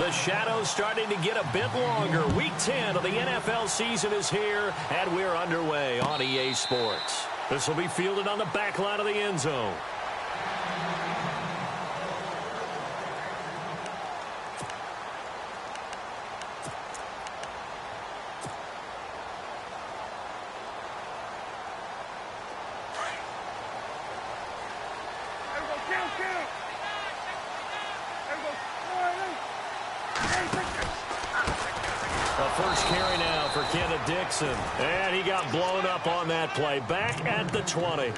The shadow's starting to get a bit longer. Week 10 of the NFL season is here, and we're underway on EA Sports. This will be fielded on the back line of the end zone. First carry now for Kenneth Dixon. And he got blown up on that play. Back at the 20.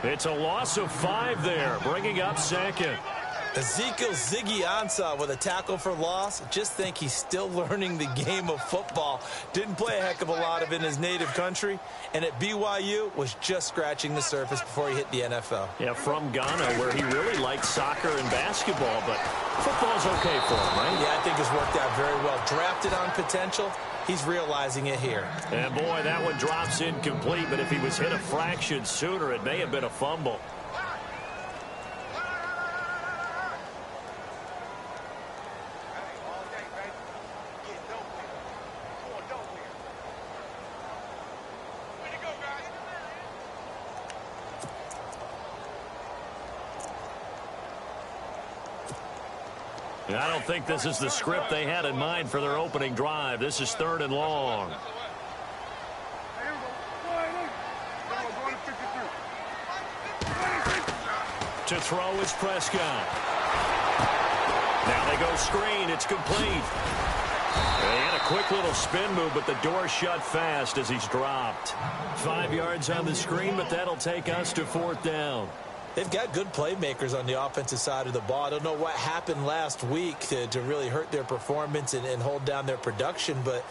It's a loss of 5 there, bringing up second. Ezekiel Ziggy Ansah with a tackle for loss. Just think he's still learning the game of football. Didn't play a heck of a lot of it in his native country. And at BYU was just scratching the surface before he hit the NFL. Yeah, from Ghana, where he really liked soccer and basketball, but football's okay for him, right? Yeah, I think it's worked out very well. Drafted on potential. He's realizing it here. And boy, that one drops incomplete, but if he was hit a fraction sooner, it may have been a fumble. I don't think this is the script they had in mind for their opening drive. This is 3rd and long. To throw is Prescott. Now they go screen. It's complete. They had a quick little spin move, but the door shut fast as he's dropped. 5 yards on the screen, but that'll take us to 4th down. They've got good playmakers on the offensive side of the ball. I don't know what happened last week to really hurt their performance and hold down their production, but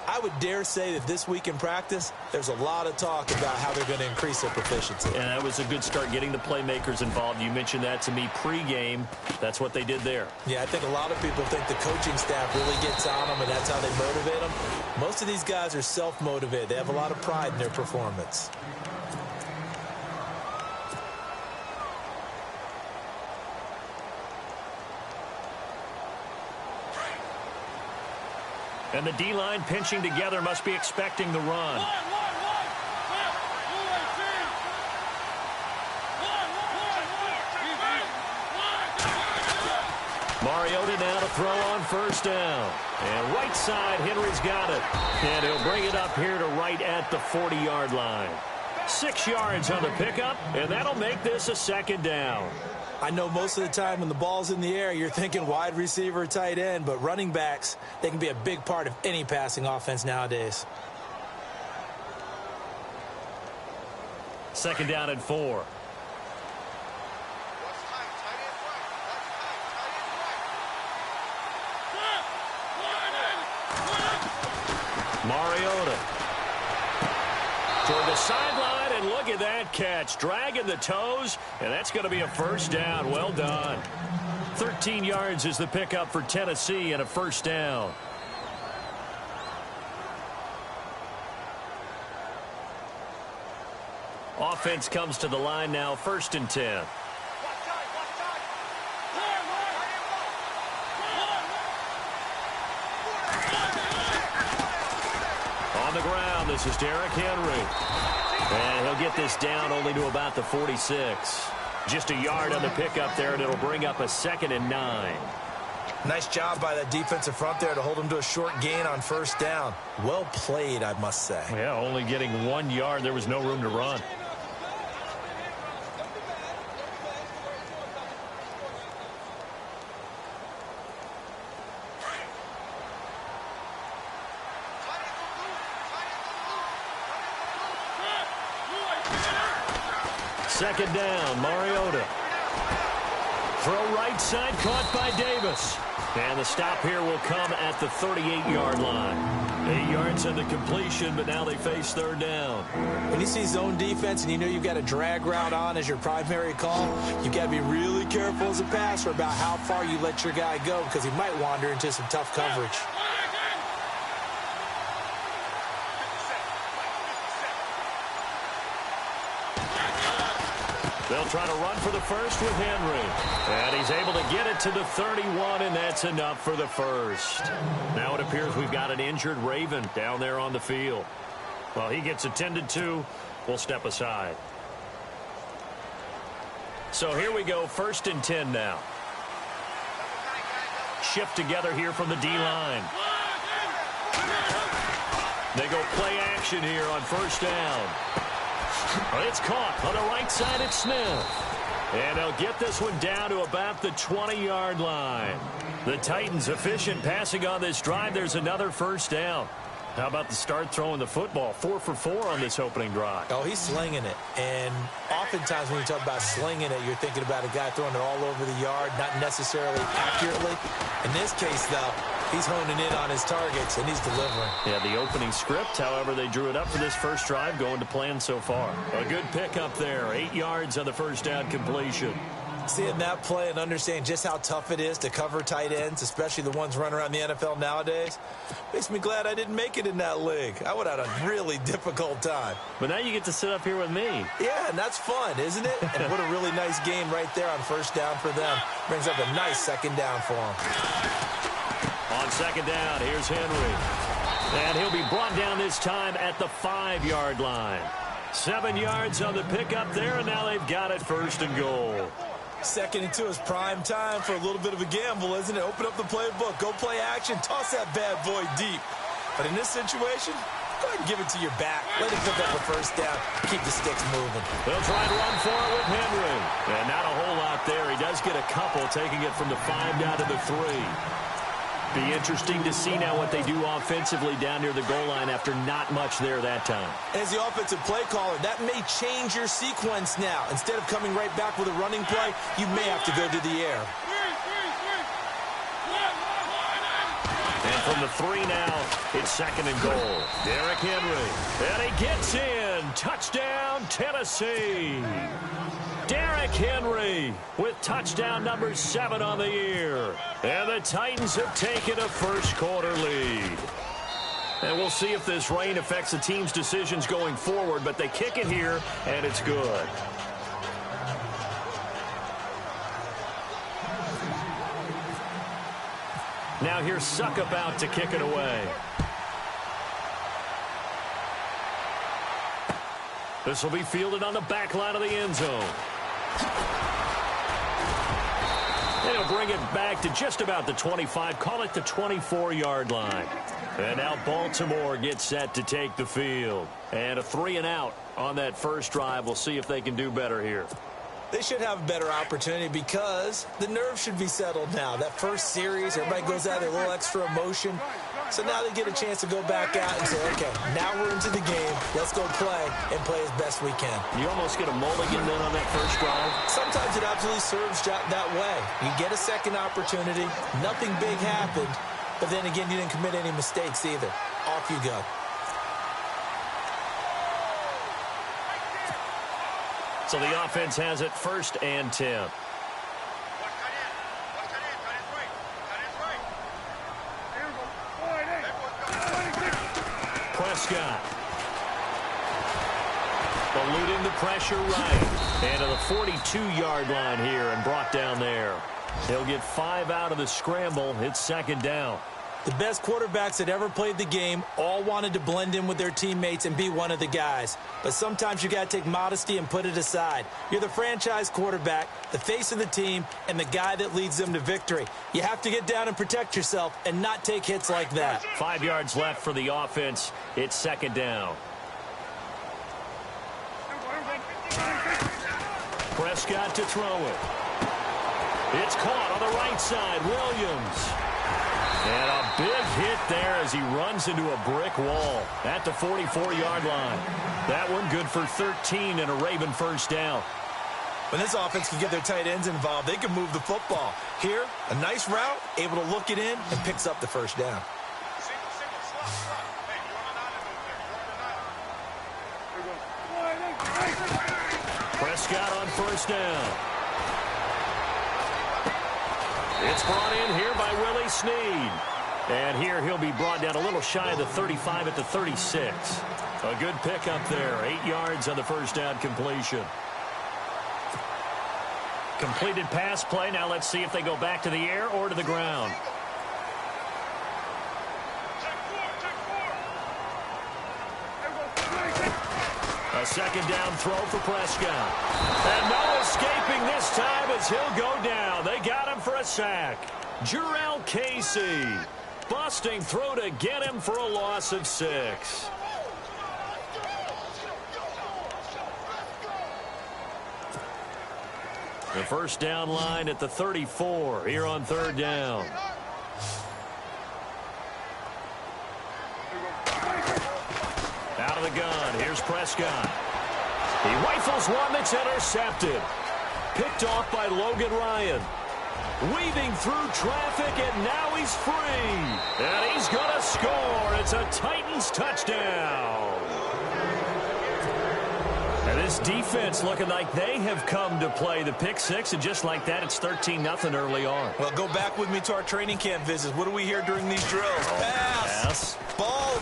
I would dare say that this week in practice, there's a lot of talk about how they're going to increase their proficiency. And that was a good start getting the playmakers involved. You mentioned that to me pregame. That's what they did there. Yeah, I think a lot of people think the coaching staff really gets on them, and that's how they motivate them. Most of these guys are self-motivated. They have a lot of pride in their performance. And the D-line pinching together must be expecting the run. Mariota now to throw on 1st down. And right side, Henry's got it. And he'll bring it up here to right at the 40-yard line. 6 yards on the pickup, and that'll make this a 2nd down. I know most of the time when the ball's in the air, you're thinking wide receiver, tight end, but running backs, they can be a big part of any passing offense nowadays. 2nd down and 4. Mariota toward the sideline, and look at that catch. Dragging the toes, and that's going to be a 1st down. Well done. 13 yards is the pickup for Tennessee and a 1st down. Offense comes to the line now, 1st and 10. On the ground, this is Derrick Henry. And he'll get this down only to about the 46. Just a yard on the pickup there, and it'll bring up a 2nd and 9. Nice job by that defensive front there to hold him to a short gain on 1st down. Well played, I must say. Yeah, only getting 1 yard. There was no room to run. Second down, Mariota. Throw right side, caught by Davis. And the stop here will come at the 38-yard line. 8 yards on the completion, but now they face 3rd down. When you see zone defense and you know you've got a drag route on as your primary call, you've got to be really careful as a passer about how far you let your guy go because he might wander into some tough coverage. They'll try to run for the first with Henry. And he's able to get it to the 31, and that's enough for the first. Now it appears we've got an injured Raven down there on the field. While he gets attended to, we'll step aside. So here we go, 1st and 10 now. Shift together here from the D-line. They go play action here on 1st down. It's caught on the right side. It's Smith. And they'll get this one down to about the 20-yard line. The Titans efficient passing on this drive. There's another 1st down. How about the start throwing the football? 4 for 4 on this opening drive. Oh, he's slinging it. And oftentimes when you talk about slinging it, you're thinking about a guy throwing it all over the yard, not necessarily accurately. In this case, though, he's honing in on his targets, and he's delivering. Yeah, the opening script, however, they drew it up for this first drive, going to plan so far. A good pickup there, 8 yards on the 1st down completion. Seeing that play and understanding just how tough it is to cover tight ends, especially the ones running around the NFL nowadays, makes me glad I didn't make it in that league. I would have had a really difficult time. But now you get to sit up here with me. Yeah, and that's fun, isn't it? And what a really nice game right there on 1st down for them. Brings up a nice 2nd down for them. On 2nd down, here's Henry. And he'll be brought down this time at the 5-yard line. 7 yards on the pickup there, and now they've got it 1st and goal. 2nd and 2 is prime time for a little bit of a gamble, isn't it? Open up the playbook, go play action, toss that bad boy deep. But in this situation, go ahead and give it to your back. Let him pick up a 1st down. Keep the sticks moving. They'll try and run for it with Henry. And not a whole lot there. He does get a couple, taking it from the 5 down to the 3. Be interesting to see now what they do offensively down near the goal line after not much there that time. As the offensive play caller, that may change your sequence now. Instead of coming right back with a running play, you may have to go to the air. And from the 3 now, it's 2nd and goal. Derrick Henry. And he gets in. Touchdown, Tennessee. Derrick Henry with touchdown number 7 on the year. And the Titans have taken a first-quarter lead. And we'll see if this rain affects the team's decisions going forward, but they kick it here, and it's good. Now here's Succop out to kick it away. This will be fielded on the back line of the end zone. And he'll bring it back to just about the 25, call it the 24-yard line. And now Baltimore gets set to take the field. And a 3-and-out on that first drive. We'll see if they can do better here. They should have a better opportunity because the nerves should be settled now. That first series, everybody goes out with a little extra emotion. So now they get a chance to go back out and say, okay, now we're into the game. Let's go play and play as best we can. You almost get a mulligan then on that first drive. Sometimes it absolutely serves that way. You get a second opportunity. Nothing big happened. But then again, you didn't commit any mistakes either. Off you go. So the offense has it 1st and 10. Prescott. Eluding the pressure right. And to the 42-yard line here and brought down there. He'll get 5 out of the scramble. It's 2nd down. The best quarterbacks that ever played the game all wanted to blend in with their teammates and be one of the guys. But sometimes you got to take modesty and put it aside. You're the franchise quarterback, the face of the team, and the guy that leads them to victory. You have to get down and protect yourself and not take hits like that. 5 yards left for the offense. It's 2nd down. Prescott to throw it. It's caught on the right side. Williams. And a big hit there as he runs into a brick wall at the 44-yard line. That one good for 13 and a Raven first down. When this offense can get their tight ends involved, they can move the football. Here, a nice route, able to look it in, and picks up the first down. Prescott on first down. It's brought in here by Willie Snead. And here he'll be brought down a little shy of the 35 at the 36. A good pickup there. 8 yards on the first down completion. completed pass play. Now let's see if they go back to the air or to the ground. A second down throw for Prescott. And no escaping this time as he'll go down. They got him for a sack. Jurrell Casey busting through to get him for a loss of 6. The first down line at the 34 here on third down. Out of the gun, here's Prescott. He rifles one that's intercepted. Picked off by Logan Ryan. Weaving through traffic, and now he's free. And he's going to score. It's a Titans touchdown. And this defense looking like they have come to play the pick six, and just like that, it's 13-0 early on. Well, go back with me to our training camp visits. What do we hear during these drills? Pass.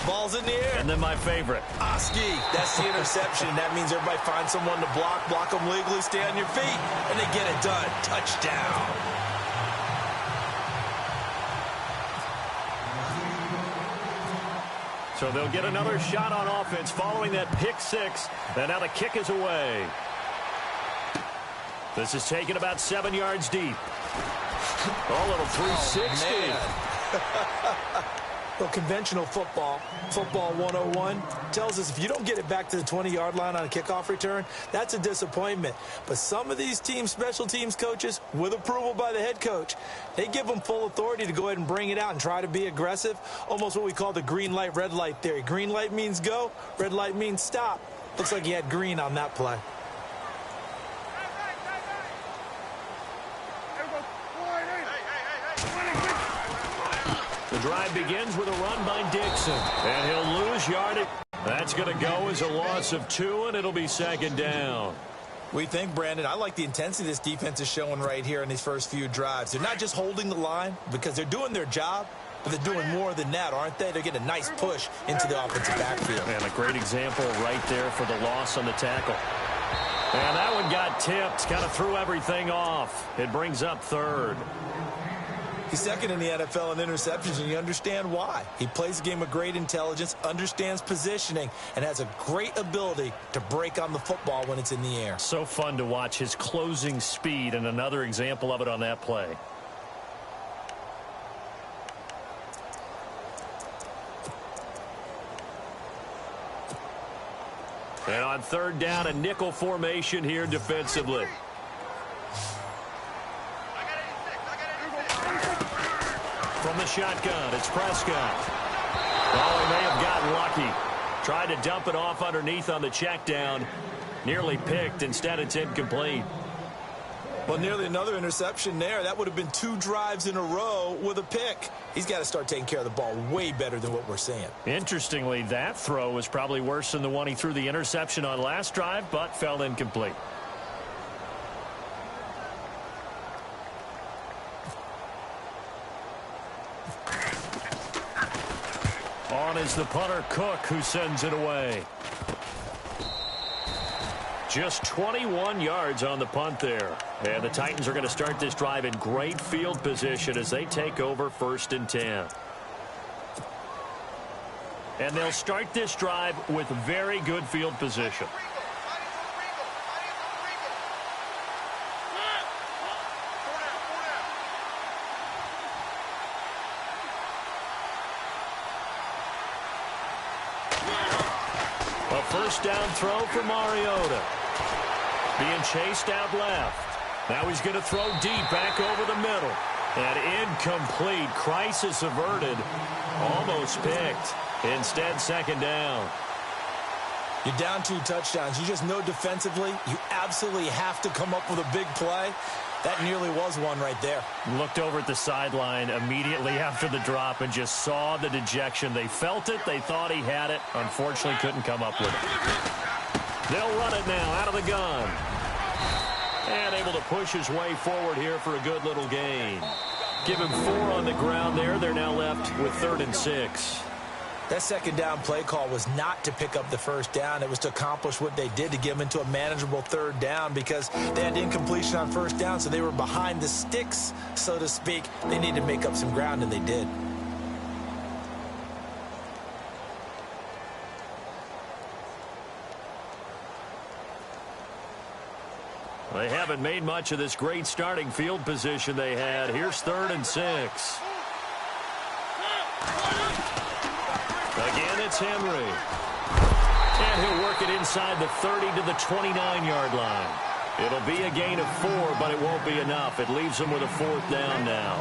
Ball's in the air. And then my favorite. Oski. That's the interception. That means everybody finds someone to block them legally, stay on your feet, and they get it done. Touchdown. So they'll get another shot on offense following that pick six. And now the kick is away. This is taken about 7 yards deep. A little 360. Well, conventional football 101, tells us if you don't get it back to the 20-yard line on a kickoff return, that's a disappointment. But some of these teams, special teams coaches, with approval by the head coach, they give them full authority to go ahead and bring it out and try to be aggressive, almost what we call the green light, red light theory. Green light means go, red light means stop. Looks like he had green on that play. The drive begins with a run by Dixon. And he'll lose yardage. That's going to go as a loss of 2, and it'll be second down. We think, Brandon, I like the intensity this defense is showing right here in these first few drives. They're not just holding the line because they're doing their job, but they're doing more than that, aren't they? They're getting a nice push into the offensive backfield. And a great example right there for the loss on the tackle. And that one got tipped, kind of threw everything off. It brings up third. He's second in the NFL in interceptions, and you understand why. He plays a game with great intelligence, understands positioning, and has a great ability to break on the football when it's in the air. So fun to watch his closing speed, and another example of it on that play. And on third down, a nickel formation here defensively. From the shotgun, it's Prescott. Oh, he may have gotten lucky. Tried to dump it off underneath on the check down. Nearly picked. Instead, it's incomplete. Well, nearly another interception there. That would have been 2 drives in a row with a pick. He's got to start taking care of the ball way better than what we're seeing. Interestingly, that throw was probably worse than the one he threw the interception on last drive, but fell incomplete. On is the punter, Cook, who sends it away. Just 21 yards on the punt there. And the Titans are going to start this drive in great field position as they take over 1st and 10. And they'll start this drive with very good field position. A first down throw for Mariota. Being chased out left. Now he's going to throw deep back over the middle. And incomplete. Crisis averted. Almost picked. Instead, second down. You're down 2 touchdowns. You just know defensively you absolutely have to come up with a big play. That nearly was one right there. Looked over at the sideline immediately after the drop and just saw the dejection. They felt it. They thought he had it. Unfortunately, couldn't come up with it. They'll run it now out of the gun. And able to push his way forward here for a good little gain. Give him 4 on the ground there. They're now left with 3rd and 6. That second down play call was not to pick up the first down. It was to accomplish what they did, to get them into a manageable third down, because they had incompletion on first down, so they were behind the sticks, so to speak. They needed to make up some ground, and they did. They haven't made much of this great starting field position they had. Here's 3rd and 6. Again, it's Henry. And he'll work it inside the 30 to the 29-yard line. It'll be a gain of 4, but it won't be enough. It leaves them with a 4th down now.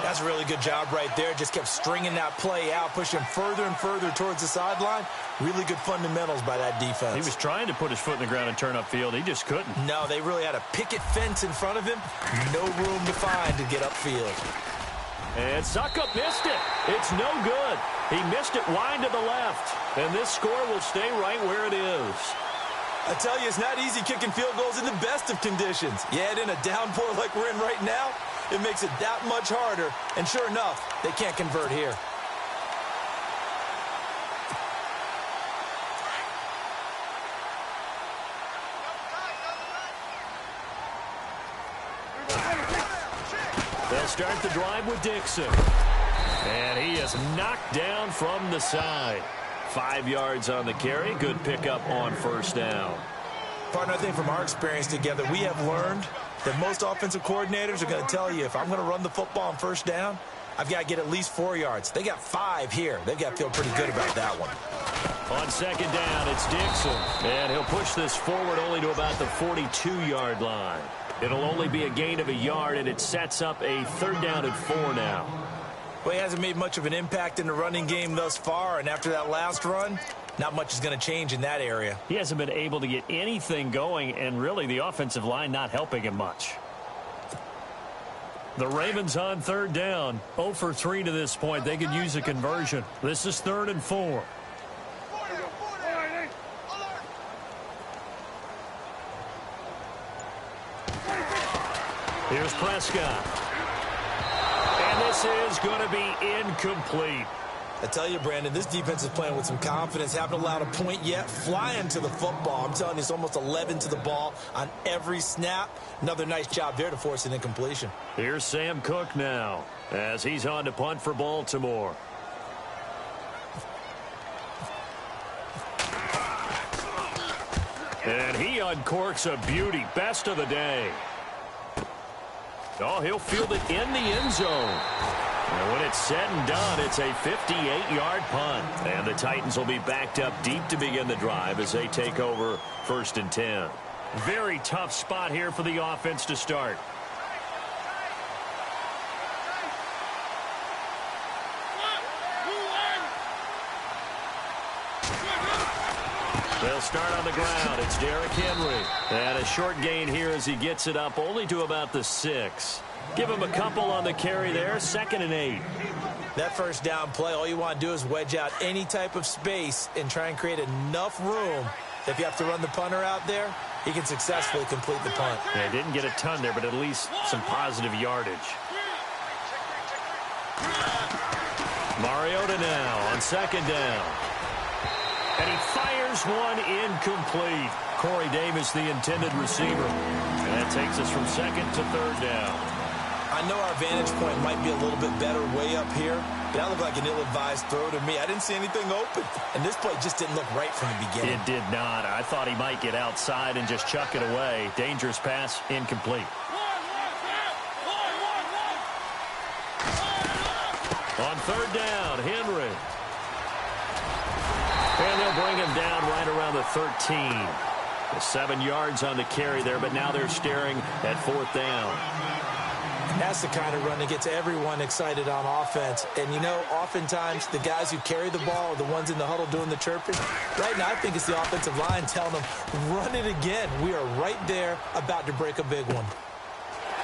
That's a really good job right there. Just kept stringing that play out, pushing further and further towards the sideline. Really good fundamentals by that defense. He was trying to put his foot in the ground and turn upfield. He just couldn't. No, they really had a picket fence in front of him. No room to find to get upfield. And Succop missed it. It's no good. He missed it wide to the left. And this score will stay right where it is. I tell you, it's not easy kicking field goals in the best of conditions. Yet in a downpour like we're in right now, it makes it that much harder. And sure enough, they can't convert here. They'll start the drive with Dixon. And he is knocked down from the side. 5 yards on the carry. Good pickup on first down. Partner, I think from our experience together, we have learned that most offensive coordinators are going to tell you, if I'm going to run the football on first down, I've got to get at least 4 yards. They got 5 here. They've got to feel pretty good about that one. On second down, it's Dixon. And he'll push this forward only to about the 42-yard line. It'll only be a gain of a yard, and it sets up a 3rd down and 4 now. Well, he hasn't made much of an impact in the running game thus far, and after that last run, not much is going to change in that area. He hasn't been able to get anything going, and really the offensive line not helping him much. The Ravens on 3rd down. 0 for 3 to this point. They could use a conversion. This is 3rd and 4. Here's Prescott. And this is going to be incomplete. I tell you, Brandon, this defense is playing with some confidence. Haven't allowed a point yet. Flying to the football. I'm telling you, it's almost 11 to the ball on every snap. Another nice job there to force an incompletion. Here's Sam Cook now as he's on to punt for Baltimore. And he uncorks a beauty. Best of the day. Oh, he'll field it in the end zone. And when it's said and done, it's a 58-yard punt. And the Titans will be backed up deep to begin the drive as they take over 1st and 10. Very tough spot here for the offense to start. They'll start on the ground. It's Derrick Henry. And a short gain here as he gets it up only to about the 6. Give him a couple on the carry there. 2nd and 8. That first down play, all you want to do is wedge out any type of space and try and create enough room. If you have to run the punter out there, he can successfully complete the punt. Yeah, didn't get a ton there, but at least some positive yardage. Mariota now on 2nd down. And he fires one incomplete. Corey Davis, the intended receiver. And that takes us from 2nd to 3rd down. I know our vantage point might be a little bit better way up here, but that looked like an ill-advised throw to me. I didn't see anything open, and this play just didn't look right from the beginning. It did not. I thought he might get outside and just chuck it away. Dangerous pass, incomplete. On 3rd down, Henry. And they'll bring him down right around the 13. 7 yards on the carry there, but now they're staring at 4th down. That's the kind of run that gets everyone excited on offense. And, you know, oftentimes the guys who carry the ball are the ones in the huddle doing the chirping. Right now, I think it's the offensive line telling them, run it again. We are right there about to break a big one.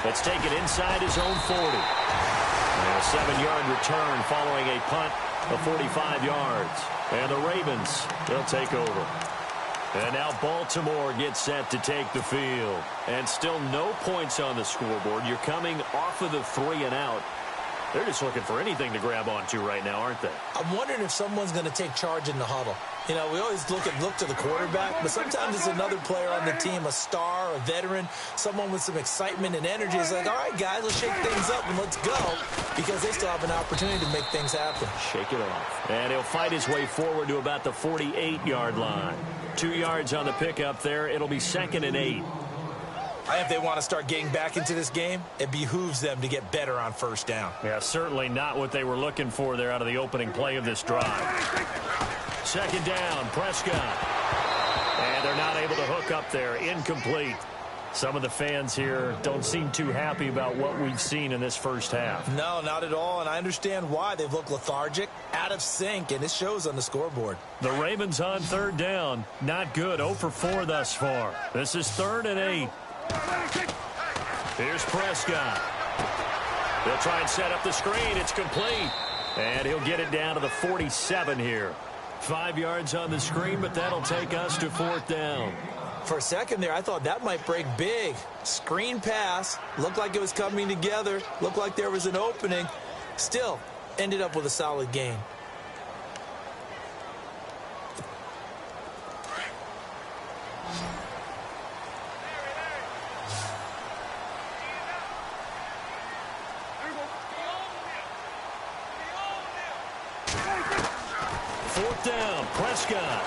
Let's take it inside his own 40. And a 7-yard return following a punt of 45 yards. And the Ravens, they'll take over. And now Baltimore gets set to take the field. And still no points on the scoreboard. You're coming off of the 3 and out. They're just looking for anything to grab onto right now, aren't they? I'm wondering if someone's going to take charge in the huddle. You know, we always look to the quarterback, but sometimes it's another player on the team, a star, a veteran, someone with some excitement and energy. It's like, all right, guys, let's shake things up and let's go, because they still have an opportunity to make things happen. Shake it off. And he'll fight his way forward to about the 48-yard line. 2 yards on the pickup there. It'll be 2nd and 8. If they want to start getting back into this game, it behooves them to get better on first down. Yeah, certainly not what they were looking for there out of the opening play of this drive. 2nd down, Prescott. And they're not able to hook up there. Incomplete. Some of the fans here don't seem too happy about what we've seen in this first half. No, not at all, and I understand why. They've looked lethargic, out of sync, and it shows on the scoreboard. The Ravens on 3rd down. Not good. 0 for 4 thus far. This is 3rd and 8. Here's Prescott. They'll try and set up the screen. It's complete. And he'll get it down to the 47 here. 5 yards on the screen, but that'll take us to 4th down. For a second there, I thought that might break big. Screen pass. Looked like it was coming together. Looked like there was an opening. Still, ended up with a solid gain. Down, Prescott.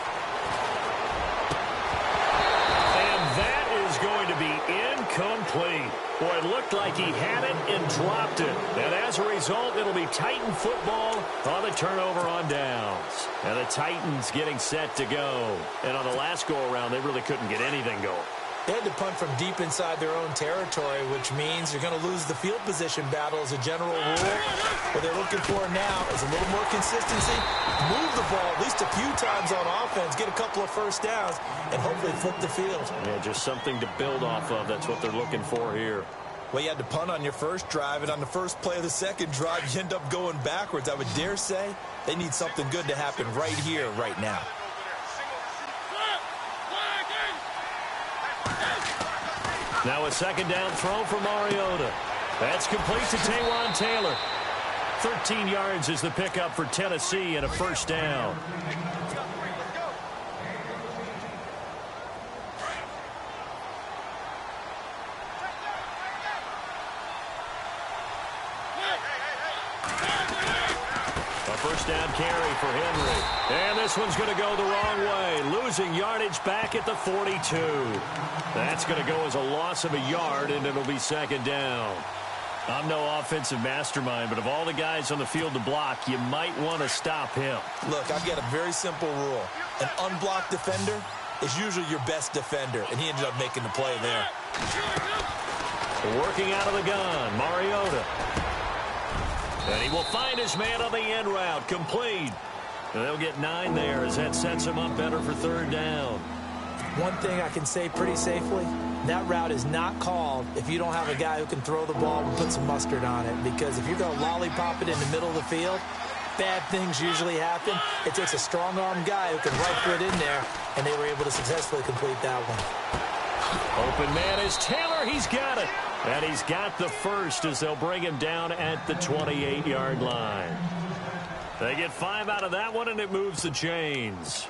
And that is going to be incomplete. Boy, it looked like he had it and dropped it. And as a result, it'll be Titan football on the turnover on downs. And the Titans getting set to go. And on the last go-around, they really couldn't get anything going. They had to punt from deep inside their own territory, which means you're going to lose the field position battle as a general rule. What they're looking for now is a little more consistency, move the ball at least a few times on offense, get a couple of first downs, and hopefully flip the field. Yeah, just something to build off of. That's what they're looking for here. Well, you had to punt on your first drive, and on the first play of the second drive, you end up going backwards. I would dare say they need something good to happen right here, right now. Now a 2nd down throw for Mariota. That's complete to Taywan Taylor. 13 yards is the pickup for Tennessee and a 1st down. A 1st down carry for Henry. And this one's going to go the wrong way. Losing yardage back at the 42. That's going to go as a loss of a yard, and it'll be 2nd down. I'm no offensive mastermind, but of all the guys on the field to block, you might want to stop him. Look, I've got a very simple rule. An unblocked defender is usually your best defender, and he ended up making the play there. Working out of the gun, Mariota. And he will find his man on the end route, complete. And they'll get 9 there as that sets him up better for 3rd down. One thing I can say pretty safely, that route is not called if you don't have a guy who can throw the ball and put some mustard on it. Because if you're going to lollipop it in the middle of the field, bad things usually happen. It takes a strong-arm guy who can right foot in there, and they were able to successfully complete that one. Open man is Taylor. He's got it. And he's got the first as they'll bring him down at the 28-yard line. They get 5 out of that one, and it moves the chains.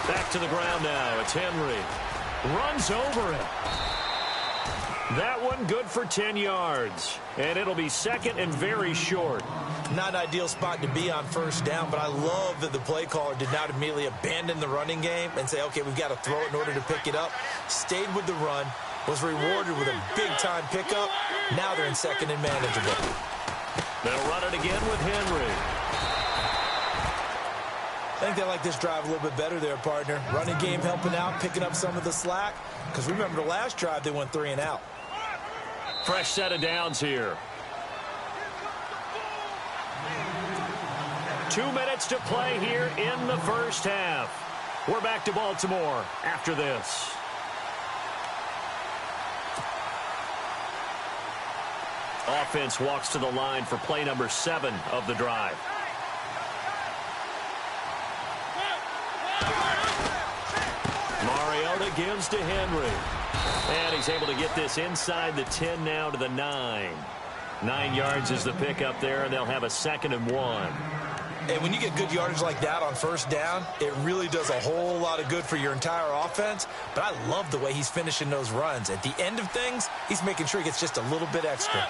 Back to the ground now. It's Henry. Runs over it. That one good for 10 yards. And it'll be 2nd and very short. Not an ideal spot to be on 1st down, but I love that the play caller did not immediately abandon the running game and say, okay, we've got to throw it in order to pick it up. Stayed with the run, was rewarded with a big-time pickup. Now they're in 2nd and manageable. They'll run it again with Henry. I think they like this drive a little bit better there, partner. Running game helping out, picking up some of the slack. Because remember the last drive, they went 3 and out. Fresh set of downs here. 2 minutes to play here in the first half. We're back to Baltimore after this. Offense walks to the line for play number 7 of the drive. Mariota gives to Henry. And he's able to get this inside the 10 now to the 9. 9 yards is the pickup there, and they'll have a 2nd and 1. And when you get good yardage like that on first down, it really does a whole lot of good for your entire offense. But I love the way he's finishing those runs. At the end of things, he's making sure he gets just a little bit extra.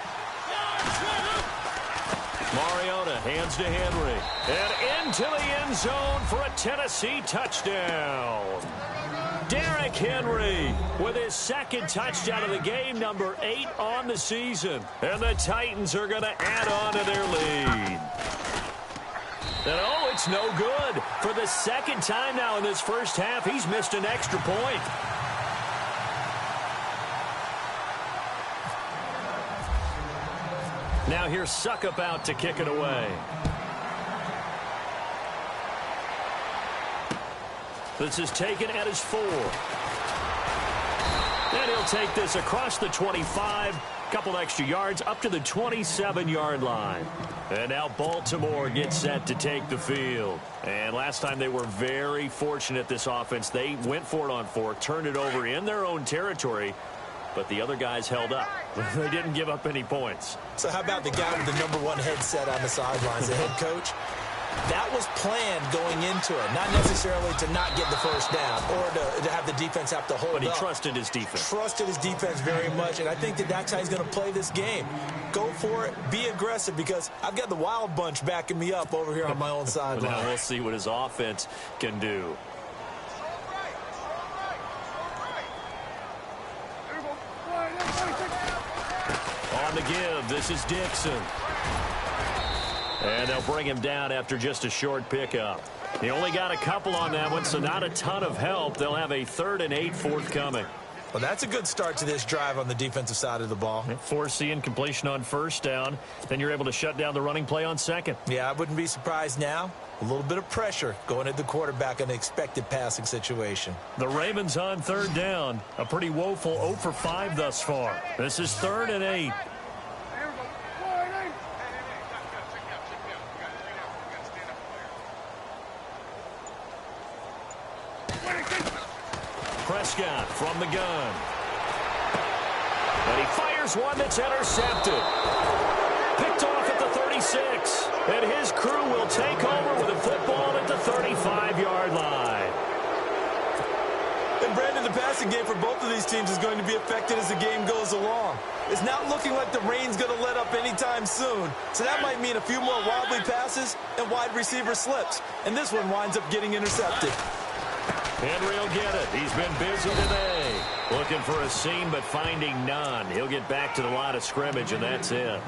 Mariota hands to Henry. And into the end zone for a Tennessee touchdown. Derrick Henry with his 2nd touchdown of the game, number 8 on the season. And the Titans are going to add on to their lead. And oh, it's no good. For the 2nd time now in this first half, he's missed an extra point. Now here's Suckup out to kick it away. This is taken at his 4. And he'll take this across the 25. Couple extra yards up to the 27-yard line. And now Baltimore gets set to take the field. And last time they were very fortunate, this offense. They went for it on 4, turned it over in their own territory, but the other guys held up. They didn't give up any points. So how about the guy with the number 1 headset on the sidelines, the head coach? That was planned going into it, not necessarily to not get the first down or to have the defense have to hold up. But he trusted his defense. Trusted his defense very much, and I think that's how he's going to play this game. Go for it, be aggressive, because I've got the Wild Bunch backing me up over here on my own sideline. Now we'll see what his offense can do. On the give, this is Dixon. And they'll bring him down after just a short pickup. He only got a couple on that one, so not a ton of help. They'll have a 3rd and 8 forthcoming. Well, that's a good start to this drive on the defensive side of the ball. Forcing completion on first down. Then you're able to shut down the running play on 2nd. Yeah, I wouldn't be surprised now. A little bit of pressure going at the quarterback in an expected passing situation. The Ravens on 3rd down. A pretty woeful 0 for 5 thus far. This is 3rd and 8. Prescott from the gun. And he fires one that's intercepted. Picked off at the 36. And his crew will take over with a football at the 35-yard line. And Brandon, the passing game for both of these teams is going to be affected as the game goes along. It's not looking like the rain's going to let up anytime soon. So that might mean a few more wobbly passes and wide receiver slips. And this one winds up getting intercepted. Henry will get it. He's been busy today. Looking for a seam, but finding none. He'll get back to the line of scrimmage, and that's it.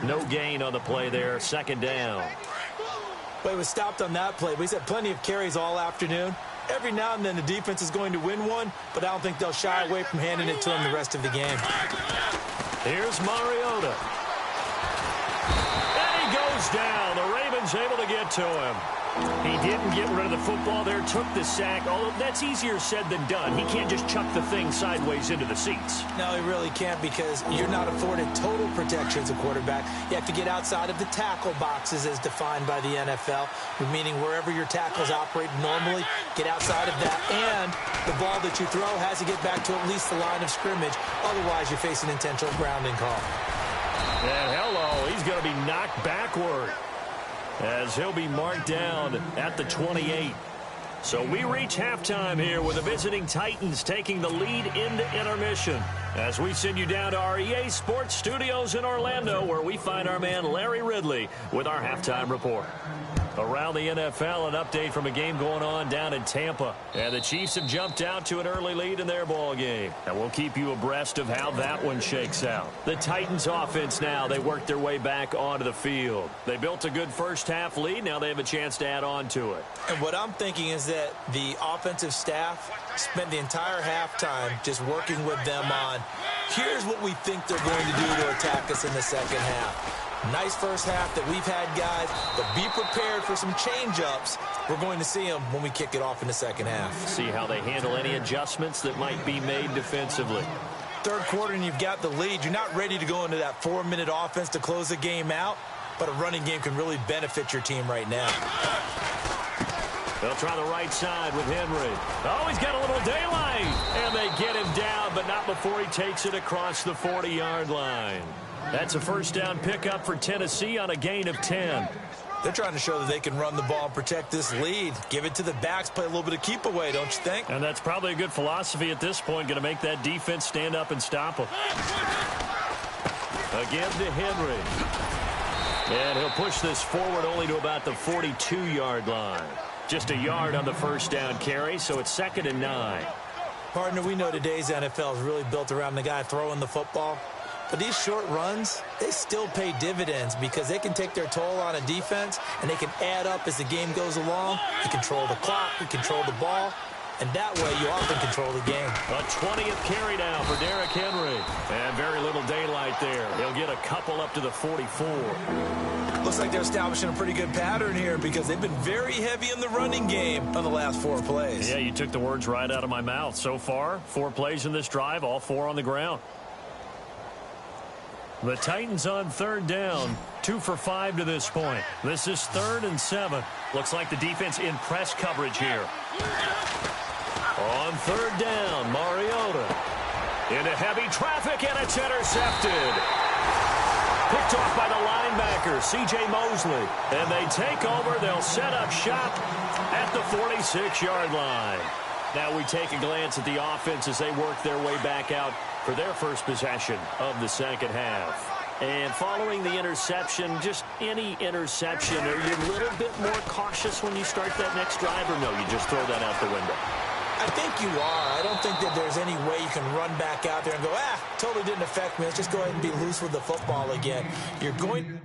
No gain on the play there. 2nd down. Well, he was stopped on that play, but he's had plenty of carries all afternoon. Every now and then the defense is going to win one, but I don't think they'll shy away from handing it to him the rest of the game. Here's Mariota. And he goes down. The Ravens able to get to him. He didn't get rid of the football there, took the sack, although that's easier said than done. He can't just chuck the thing sideways into the seats. No, he really can't, because you're not afforded total protection as a quarterback. You have to get outside of the tackle boxes as defined by the NFL, meaning wherever your tackles operate normally, get outside of that, and the ball that you throw has to get back to at least the line of scrimmage. Otherwise, you face an intentional grounding call. And hello, he's going to be knocked backward, as he'll be marked down at the 28. So we reach halftime here with the visiting Titans taking the lead into intermission, as we send you down to our EA Sports Studios in Orlando, where we find our man Larry Ridley with our halftime report. Around the NFL, an update from a game going on down in Tampa. And the Chiefs have jumped out to an early lead in their ball game. And we'll keep you abreast of how that one shakes out. The Titans offense now, they worked their way back onto the field. They built a good first half lead. Now they have a chance to add on to it. And what I'm thinking is that the offensive staff spent the entire halftime just working with them on, here's what we think they're going to do to attack us in the second half. Nice first half that we've had, guys, but be prepared for some change-ups. We're going to see them when we kick it off in the second half. See how they handle any adjustments that might be made defensively. Third quarter and you've got the lead. You're not ready to go into that 4-minute offense to close the game out, but a running game can really benefit your team right now. They'll try the right side with Henry. Oh, he's got a little daylight. And they get him down, but not before he takes it across the 40-yard line. That's a first down pickup for Tennessee on a gain of 10. They're trying to show that they can run the ball and protect this lead. Give it to the backs, play a little bit of keep away, don't you think? And that's probably a good philosophy at this point, going to make that defense stand up and stop them. Again to Henry. And he'll push this forward only to about the 42-yard line. Just a yard on the first down carry, so it's 2nd and 9. Partner, we know today's NFL is really built around the guy throwing the football. But these short runs, they still pay dividends because they can take their toll on a defense and they can add up as the game goes along. You control the clock, you control the ball, and that way you often control the game. A 20th carry now for Derrick Henry. And very little daylight there. He'll get a couple up to the 44. Looks like they're establishing a pretty good pattern here because they've been very heavy in the running game on the last 4 plays. Yeah, you took the words right out of my mouth. So far, 4 plays in this drive, all 4 on the ground. The Titans on 3rd down, 2 for 5 to this point. This is 3rd and 7. Looks like the defense in press coverage here. On 3rd down, Mariota. Into heavy traffic, and it's intercepted. Picked off by the linebacker, C.J. Mosley. And they take over. They'll set up shop at the 46-yard line. Now we take a glance at the offense as they work their way back out for their first possession of the second half. And following the interception, just any interception, are you a little bit more cautious when you start that next drive, or no, you just throw that out the window? I think you are. I don't think that there's any way you can run back out there and go, totally didn't affect me. Let's just go ahead and be loose with the football again. You're going...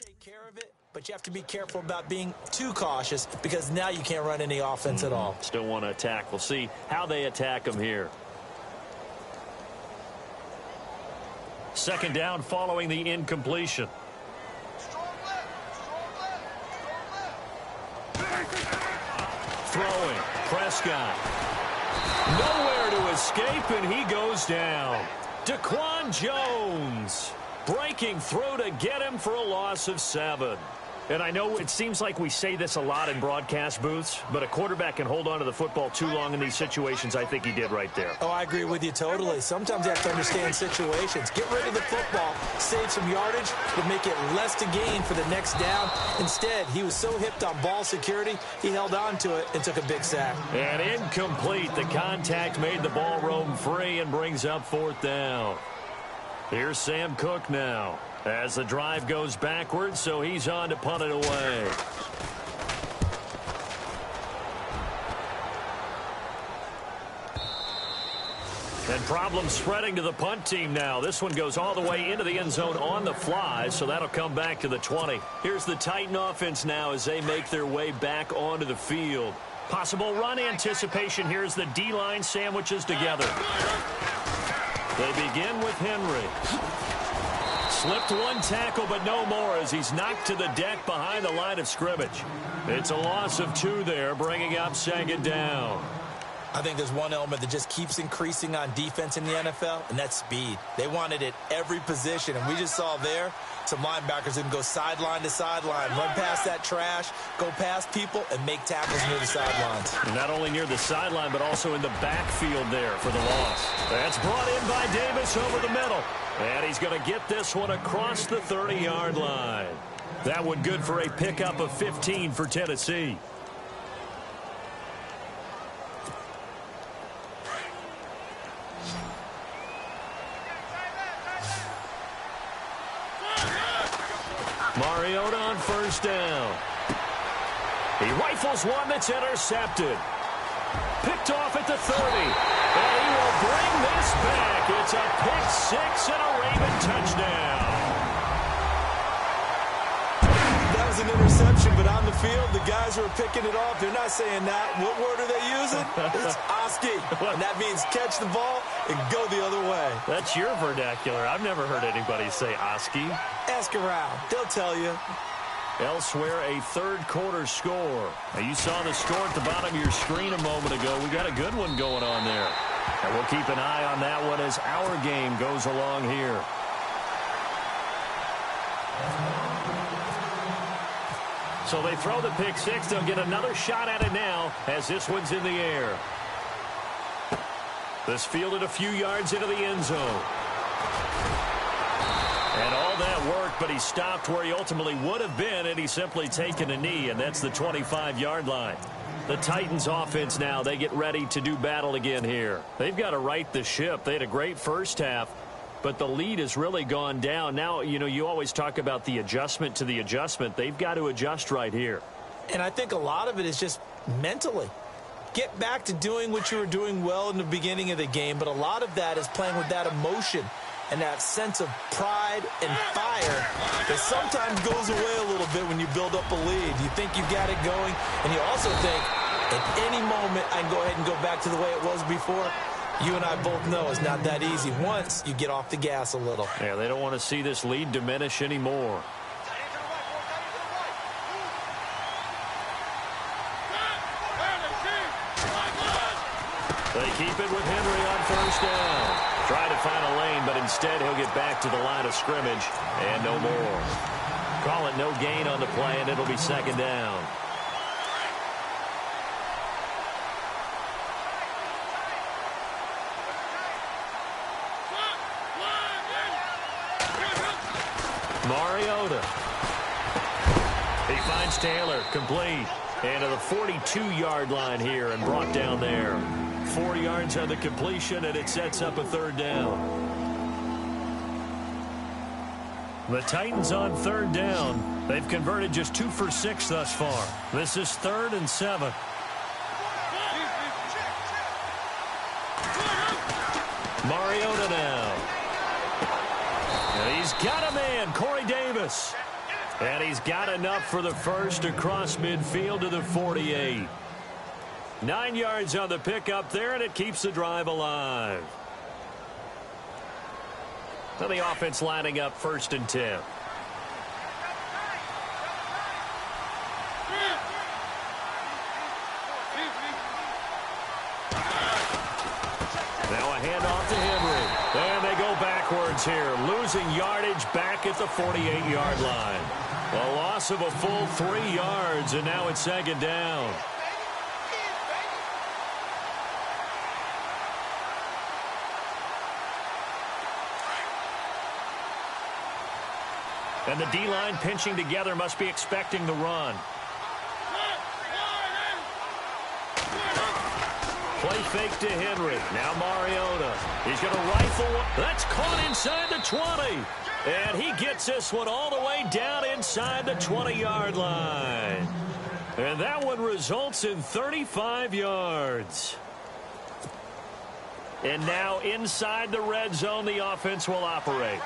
take care of it, but you have to be careful about being too cautious because now you can't run any offense at all. Still want to attack. We'll see how they attack them here. 2nd down following the incompletion. Throwing, Prescott. Nowhere to escape, and he goes down. Daquan Jones breaking through to get him for a loss of 7. And I know it seems like we say this a lot in broadcast booths, but a quarterback can hold on to the football too long in these situations. I think he did right there. Oh, I agree with you totally. Sometimes you have to understand situations. Get rid of the football, save some yardage, but make it less to gain for the next down. Instead, he was so hipped on ball security, he held on to it and took a big sack. And incomplete. The contact made the ball roam free and brings up 4th down. Here's Sam Cook now as the drive goes backwards, so he's on to punt it away. And problems spreading to the punt team now. This one goes all the way into the end zone on the fly, so that'll come back to the 20. Here's the Titan offense now as they make their way back onto the field. Possible run anticipation here as the D-line sandwiches together. They begin with Henry. Slipped one tackle, but no more as he's knocked to the deck behind the line of scrimmage. It's a loss of 2 there, bringing up 2nd down. I think there's one element that just keeps increasing on defense in the NFL, and that's speed. They want it at every position, and we just saw there some linebackers who can go sideline to sideline, run past that trash, go past people, and make tackles near the sidelines. Not only near the sideline, but also in the backfield there for the loss. That's brought in by Davis over the middle. And he's going to get this one across the 30-yard line. That one good for a pickup of 15 for Tennessee. Mariota on 1st down. He rifles one that's intercepted. Picked off at the 30. And he will bring this back. It's a pick 6 and a Raven touchdown. That was was an interception, but on the field, the guys who are picking it off, they're not saying that. What word are they using? It's Oski. And that means catch the ball and go the other way. That's your vernacular. I've never heard anybody say Oski. Ask around. They'll tell you. Elsewhere, a third-quarter score. Now, you saw the score at the bottom of your screen a moment ago. We got a good one going on there. And we'll keep an eye on that one as our game goes along here. So they throw the pick six. They'll get another shot at it now as this one's in the air. This fielded a few yards into the end zone. And all that worked, but he stopped where he ultimately would have been, and he's simply taken a knee, and that's the 25-yard line. The Titans offense now, they get ready to do battle again here. They've got to right the ship. They had a great first half, but the lead has really gone down. Now, you know, you always talk about the adjustment to the adjustment. They've got to adjust right here. And I think a lot of it is just mentally. Get back to doing what you were doing well in the beginning of the game, but a lot of that is playing with that emotion and that sense of pride and fire that sometimes goes away a little bit when you build up a lead. You think you've got it going, and you also think, at any moment, I can go ahead and go back to the way it was before. You and I both know it's not that easy once you get off the gas a little. Yeah, they don't want to see this lead diminish anymore. They keep it with Henry on first down. Try to find a lane, but instead he'll get back to the line of scrimmage and no more. Call it no gain on the play, and it'll be second down. Mariota. He finds Taylor, complete. And to the 42-yard line here and brought down there. 4 yards on the completion, and it sets up a third down. The Titans on third down. They've converted just 2 for 6 thus far. This is 3rd and 7. Mariota now. And he's got a man, Corey Davis. And he's got enough for the first across midfield to the 48. 9 yards on the pickup there, and it keeps the drive alive. Now the offense lining up 1st and 10. Now a handoff to Henry. And they go backwards here, losing yardage back at the 48-yard line. A loss of a full 3 yards, and now it's second down. And the D-line pinching together, must be expecting the run. Play fake to Henry. Now Mariota. He's going to rifle one. That's caught inside the 20. And he gets this one all the way down inside the 20-yard line. And that one results in 35 yards. And now inside the red zone, the offense will operate.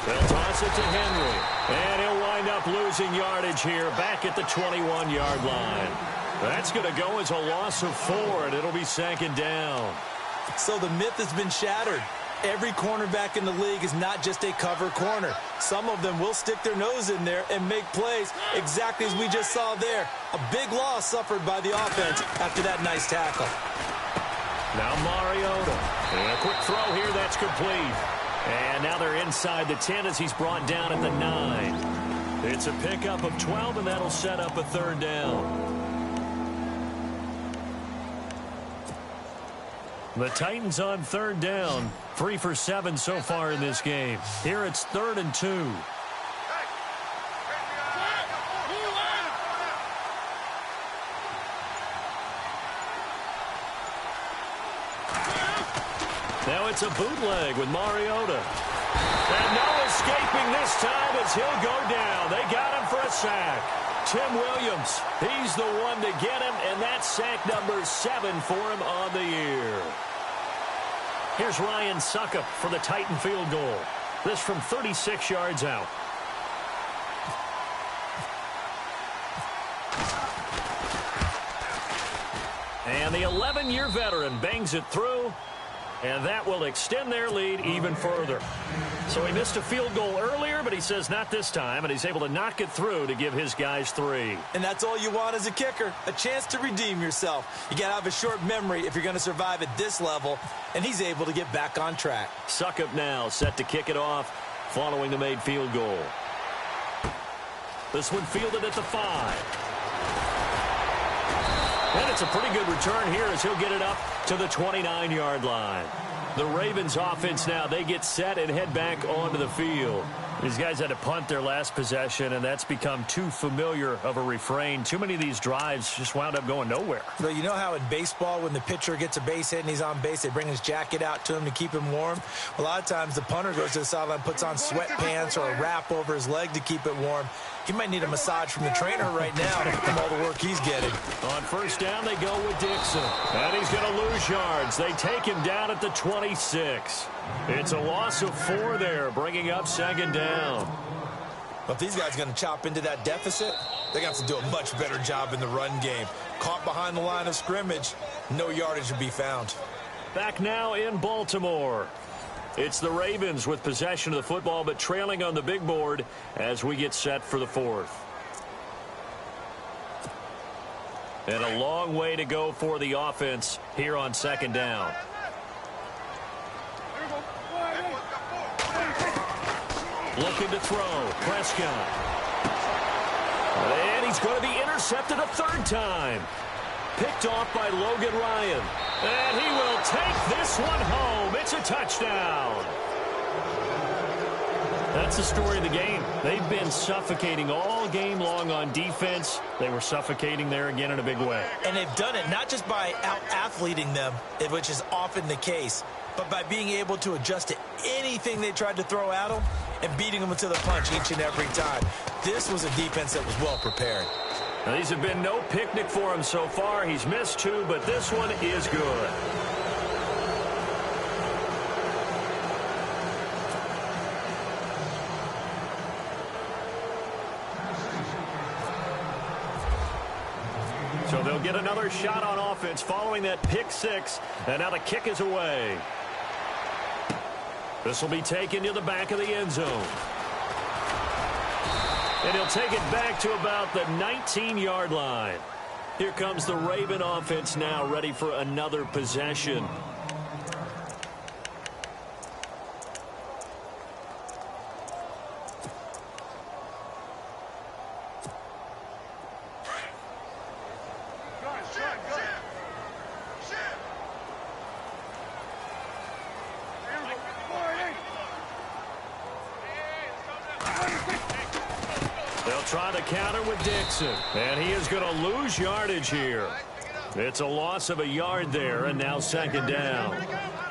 They'll toss it to Henry. And he'll wind up losing yardage here back at the 21-yard line. That's going to go as a loss of 4, and it'll be second down. So the myth has been shattered. Every cornerback in the league is not just a cover corner. Some of them will stick their nose in there and make plays exactly as we just saw there. A big loss suffered by the offense after that nice tackle. Now Mariota. And a quick throw here that's complete. And now they're inside the 10 as he's brought down at the 9. It's a pickup of 12, and that'll set up a third down. The Titans on third down. 3 for 7 so far in this game. Here it's 3rd and 2. Now it's a bootleg with Mariota. And no escaping this time as he'll go down. They got him for a sack. Tim Williams. He's the one to get him, and that's sack number 7 for him on the year. Here's Ryan Succop for the Titan field goal. This from 36 yards out. And the 11-year veteran bangs it through, and that will extend their lead even further. So he missed a field goal earlier, but he says not this time, and he's able to knock it through to give his guys 3. And that's all you want as a kicker, a chance to redeem yourself. You got to have a short memory if you're going to survive at this level, and he's able to get back on track. Succop now set to kick it off following the made field goal. This one fielded at the 5. And it's a pretty good return here as he'll get it up to the 29-yard line. The Ravens offense now, they get set and head back onto the field. These guys had to punt their last possession, and that's become too familiar of a refrain. Too many of these drives just wound up going nowhere. So you know how in baseball when the pitcher gets a base hit and he's on base, they bring his jacket out to him to keep him warm? A lot of times the punter goes to the sideline, puts on sweatpants or a wrap over his leg to keep it warm. He might need a massage from the trainer right now from all the work he's getting. On first down, they go with Dixon. And he's going to lose yards. They take him down at the 26. It's a loss of 4 there, bringing up second down. But if these guys are going to chop into that deficit, they're going to have to do a much better job in the run game. Caught behind the line of scrimmage, no yardage to be found. Back now in Baltimore. It's the Ravens with possession of the football, but trailing on the big board as we get set for the 4th. And a long way to go for the offense here on second down. Looking to throw. Prescott. And he's going to be intercepted a 3rd time. Picked off by Logan Ryan. And he will take this one home. It's a touchdown. That's the story of the game. They've been suffocating all game long on defense. They were suffocating there again in a big way. And they've done it not just by out-athleting them, which is often the case, but by being able to adjust to anything they tried to throw at them and beating them to the punch each and every time. This was a defense that was well prepared. Now, these have been no picnic for him so far. He's missed 2, but this one is good. So they'll get another shot on offense following that pick 6, and now the kick is away. This will be taken to the back of the end zone. And he'll take it back to about the 19-yard line. Here comes the Raven offense now, ready for another possession. They'll try the counter with Dixon. And he is going to lose yardage here. It's a loss of a yard there, and now second down.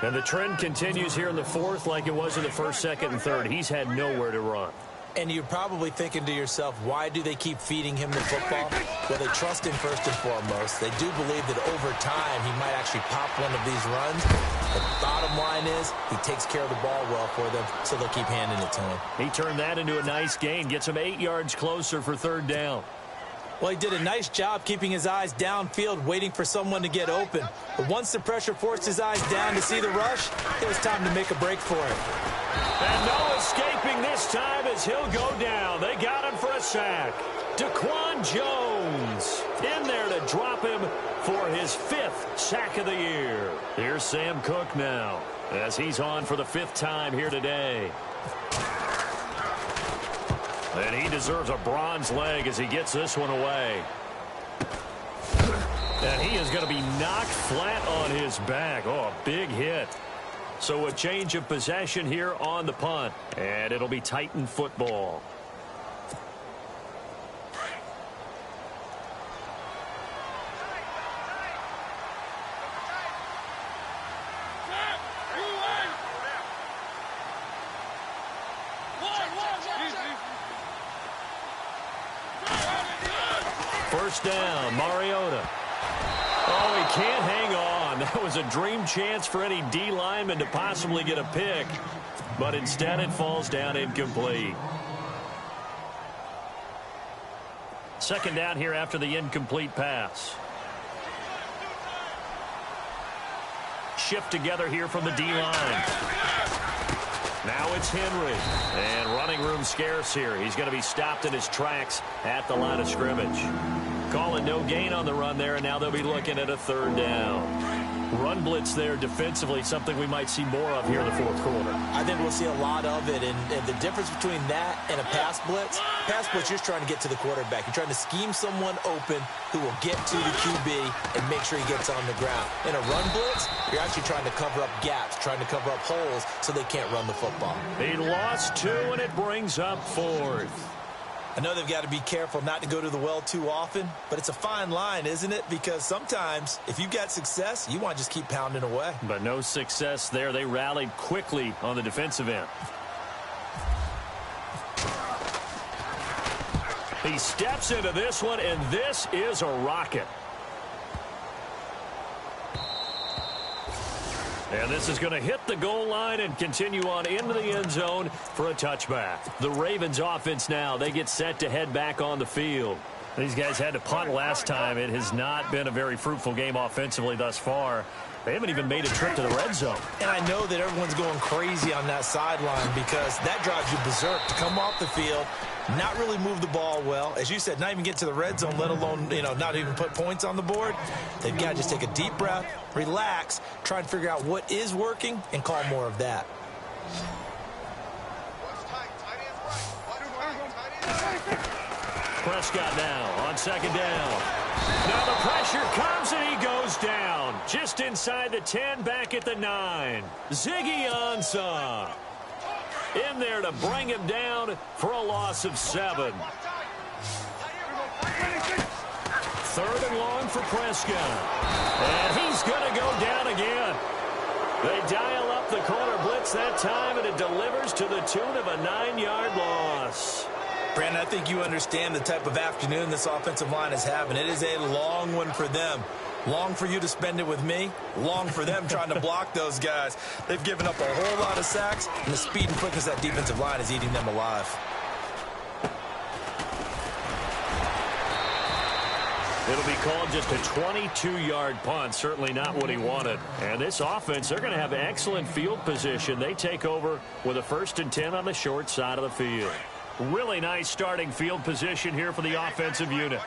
And the trend continues here in the 4th like it was in the 1st, 2nd, and 3rd. He's had nowhere to run. And you're probably thinking to yourself, why do they keep feeding him the football? Well, they trust him first and foremost. They do believe that over time he might actually pop one of these runs. The bottom line is he takes care of the ball well for them, so they'll keep handing it to him. He turned that into a nice gain. Gets him 8 yards closer for 3rd down. Well, he did a nice job keeping his eyes downfield, waiting for someone to get open. But once the pressure forced his eyes down to see the rush, it was time to make a break for him. And no escaping this time as he'll go down. They got him for a sack. Daquan Jones in there to drop him for his 5th sack of the year. Here's Sam Cook now as he's on for the 5th time here today. And he deserves a bronze leg as he gets this one away. And he is going to be knocked flat on his back. Oh, a big hit. So a change of possession here on the punt. And it'll be Titan football. first down. Mariota. Oh, he can't hang on. That was a dream chance for any D lineman to possibly get a pick. But instead it falls down incomplete. Second down here after the incomplete pass. Shift together here from the D-line. Now it's Henry. And running room scarce here. He's going to be stopped in his tracks at the line of scrimmage. Calling no gain on the run there, and now they'll be looking at a third down. Run blitz there defensively, something we might see more of here in the fourth quarter. I think we'll see a lot of it, and the difference between that and a pass blitz, you're just trying to get to the quarterback. You're trying to scheme someone open who will get to the QB and make sure he gets on the ground. In a run blitz, you're actually trying to cover up gaps, trying to cover up holes so they can't run the football. He lost 2, and it brings up 4th. I know they've got to be careful not to go to the well too often, but it's a fine line, isn't it? Because sometimes, if you've got success, you want to just keep pounding away. But no success there. They rallied quickly on the defensive end. He steps into this one, and this is a rocket. And this is going to hit the goal line and continue on into the end zone for a touchback. The Ravens offense now, they get set to head back on the field. These guys had to punt last time. It has not been a very fruitful game offensively thus far. They haven't even made a trip to the red zone. And I know that everyone's going crazy on that sideline because that drives you berserk to come off the field, not really move the ball well. As you said, not even get to the red zone, let alone, not even put points on the board. They've got to just take a deep breath, relax, try and figure out what is working, and call more of that. Prescott now on second down. Now the pressure comes and he goes down. Just inside the 10, back at the 9. Ziggy Ansah in there to bring him down for a loss of 7. 3rd and long for Prescott. And he's going to go down again. They dial up the corner blitz that time, and it delivers to the tune of a 9-yard loss. Brandon, I think you understand the type of afternoon this offensive line is having. It is a long one for them. Long for you to spend it with me. Long for them trying to block those guys. They've given up a whole lot of sacks, and the speed and quickness of that defensive line is eating them alive. It'll be called just a 22-yard punt. Certainly not what he wanted. And this offense, they're going to have excellent field position. They take over with a 1st and 10 on the short side of the field. Really nice starting field position here for the offensive unit.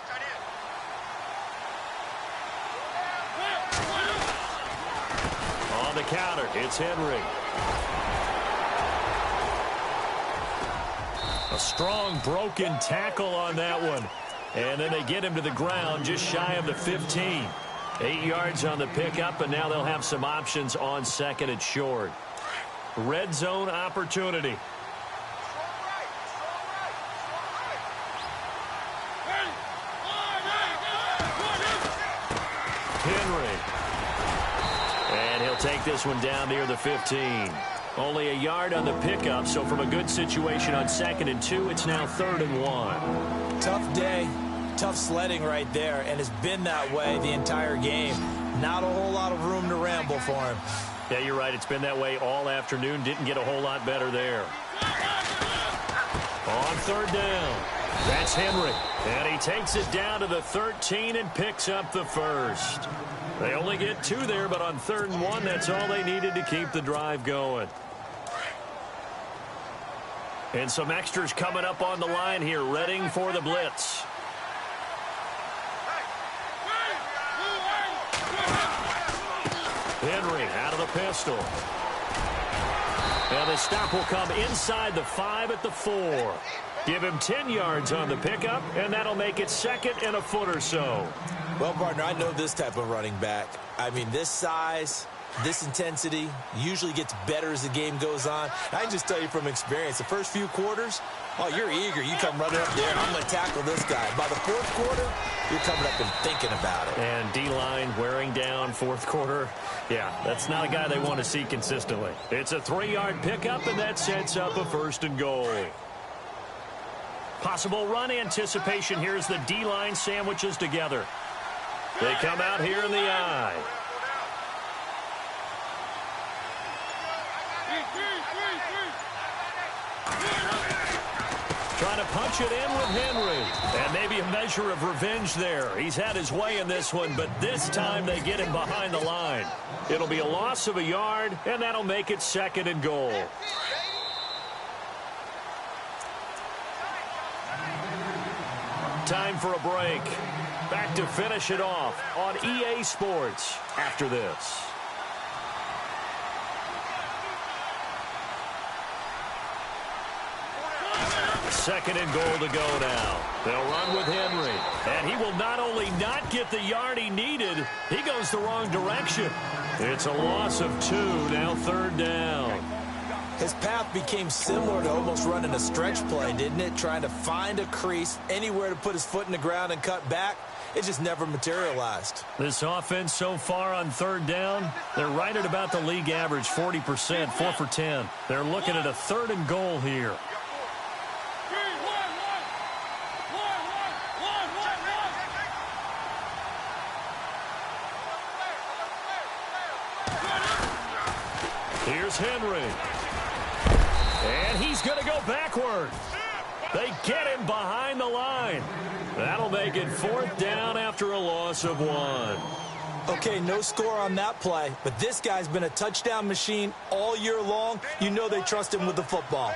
On the counter, it's Henry. A strong broken tackle on that one. And then they get him to the ground just shy of the 15. 8 yards on the pickup, and now they'll have some options on 2nd and short. Red zone opportunity. Henry. And he'll take this one down near the 15. Only a yard on the pickup, so from a good situation on 2nd and 2, it's now 3rd and 1. Tough day, tough sledding right there, and it's been that way the entire game. Not a whole lot of room to ramble for him. Yeah, you're right. It's been that way all afternoon. Didn't get a whole lot better there. On 3rd down, that's Henry. And he takes it down to the 13 and picks up the 1st. They only get 2 there, but on 3rd and 1, that's all they needed to keep the drive going. And some extras coming up on the line here, readying for the blitz. Henry out of the pistol. And the stop will come inside the 5 at the 4. Give him 10 yards on the pickup, and that'll make it 2nd and a foot or so. Well, partner, I know this type of running back. I mean, this size, this intensity usually gets better as the game goes on. I can just tell you from experience, the first few quarters, oh, you're eager. You come running up there, and I'm going to tackle this guy. By the 4th quarter, you're coming up and thinking about it. And D-line wearing down 4th quarter. Yeah, that's not a guy they want to see consistently. It's a 3-yard pickup, and that sets up a 1st and goal. Possible run anticipation here as the D-line sandwiches together. They come out here in the I. Trying to punch it in with Henry. And maybe a measure of revenge there. He's had his way in this one, but this time they get him behind the line. It'll be a loss of a yard, and that'll make it 2nd and goal. Time for a break. Back to finish it off on EA Sports after this. 2nd and goal to go now. They'll run with Henry. And he will not only not get the yard he needed, he goes the wrong direction. It's a loss of 2, now 3rd down. His path became similar to almost running a stretch play, didn't it? Trying to find a crease, anywhere to put his foot in the ground and cut back. It just never materialized. This offense so far on 3rd down, they're right at about the league average, 40%, 4 for 10. They're looking at a 3rd and goal here. Here's Henry. And he's going to go backward. They get him behind the line. That'll make it 4th down after a loss of 1. Okay, no score on that play, but this guy's been a touchdown machine all year long. You know they trust him with the football.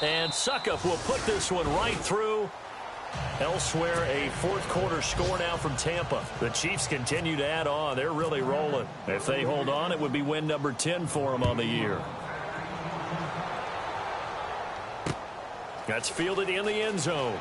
And Succop will put this one right through. Elsewhere, a 4th quarter score now from Tampa. The Chiefs continue to add on. They're really rolling. If they hold on, it would be win number 10 for them on the year. That's fielded in the end zone.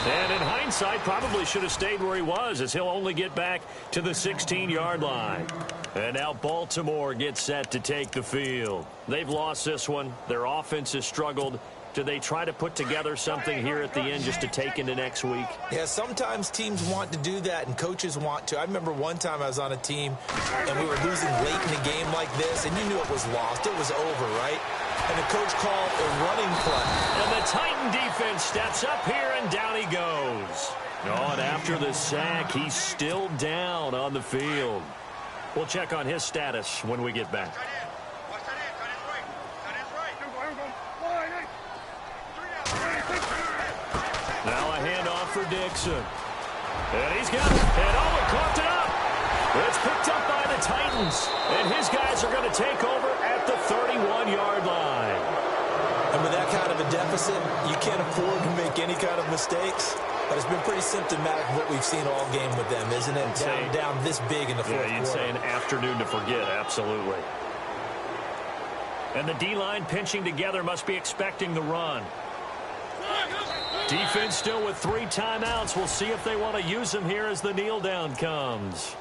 And in hindsight, probably should have stayed where he was, as he'll only get back to the 16-yard line. And now Baltimore gets set to take the field. They've lost this one. Their offense has struggled. Do they try to put together something here at the end just to take into next week? Yeah, sometimes teams want to do that and coaches want to. I remember one time I was on a team and we were losing late in the game like this, and you knew it was lost. It was over, right? And the coach called a running play. And the Titan defense steps up here, and down he goes. Oh, and after the sack, he's still down on the field. We'll check on his status when we get back. Now a handoff for Dixon. And he's got it. And Owen coughed it up. It's picked up by the Titans. And his guys are going to take over at the 31-yard line. And with that kind of a deficit, you can't afford to make any kind of mistakes. But it's been pretty symptomatic of what we've seen all game with them, isn't it? Down this big in the fourth quarter. Yeah, you'd say an afternoon to forget, absolutely. And the D-line pinching together must be expecting the run. Defense still with 3 timeouts. We'll see if they want to use them here as the kneel down comes.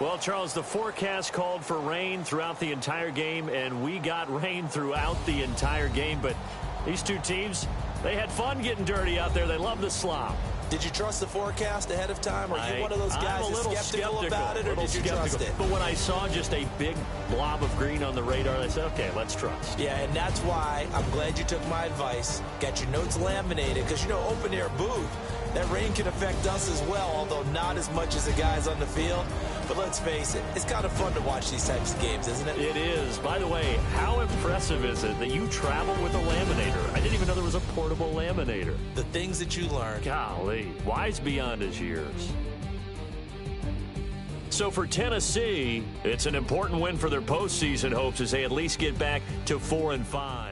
Well, Charles, the forecast called for rain throughout the entire game, and we got rain throughout the entire game. But these two teams, they had fun getting dirty out there. They love the slop. Did you trust the forecast ahead of time? Or are you one of those guys that's skeptical about it, or did you trust it? But when I saw just a big blob of green on the radar, I said, okay, let's trust. Yeah, and that's why I'm glad you took my advice. Got your notes laminated, because, you know, open-air booth, that rain can affect us as well, although not as much as the guys on the field. But let's face it, it's kind of fun to watch these types of games, isn't it? It is. By the way, how impressive is it that you travel with a laminator? I didn't even know there was a portable laminator. The things that you learn. Golly, wise beyond his years. So for Tennessee, it's an important win for their postseason hopes as they at least get back to 4-5.